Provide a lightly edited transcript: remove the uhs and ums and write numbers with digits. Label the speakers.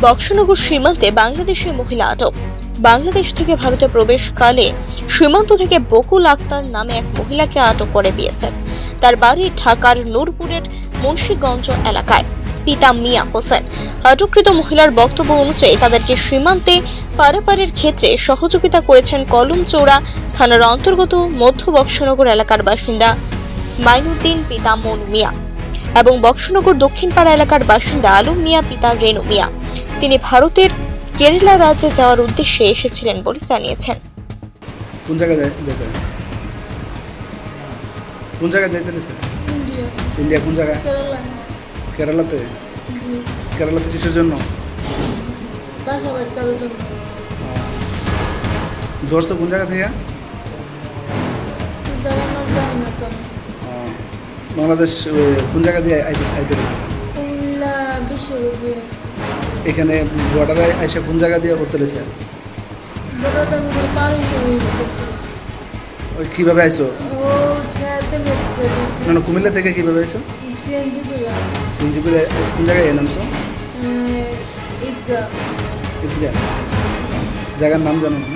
Speaker 1: বক্সনগর সীমান্তে বাংলাদেশি মহিলা আটক। বাংলাদেশ থেকে ভারতে প্রবেশকালে সীমান্ত থেকে বকুল আক্তার নামে এক মহিলাকে আটক করে বিএসএফ। তার বাড়ি ঢাকার নূরপুরের মুন্সিগঞ্জ এলাকায়। পিতা মিয়া হোসেন। আটককৃত মহিলার বক্তব্য অনুযায়ী তাদেরকে সীমান্তে পারাপারের ক্ষেত্রে সহযোগিতা করেছেন কলমচৌড়া থানার অন্তর্গত মধ্য বক্সনগর এলাকার বাসিন্দা মাইনুদ্দিন, পিতা মনু মিয়া, এবং বক্সনগর দক্ষিণপাড়া এলাকার বাসিন্দা আলম মিয়া, পিতা রেনু মিয়া। তিনি ভারতের কেরালা রাজ্যে যাওয়ার উদ্দেশ্যে এসেছিলেন বলে জানিয়েছেন।
Speaker 2: কোন জায়গায় যেতে? কোন জায়গায় যেতে নিছে? ইন্ডিয়া। কোন জায়গায়? কেরালাতে। কেরালাতে কিসের জন্য? ধরছে কোন জায়গা থেকে? বাংলাদেশ কোন জায়গা দিয়ে আইতে গেছে? এখানে বর্ডারে এসে কোন জায়গা দিয়ে করতে লেছে? ওই কিভাবে আইছো? না, কুমিল্লা থেকে কিভাবে আইছো? সিএনজি করে কোন জায়গায় নামছো? ঈদগাহ। জায়গার নাম জানো না?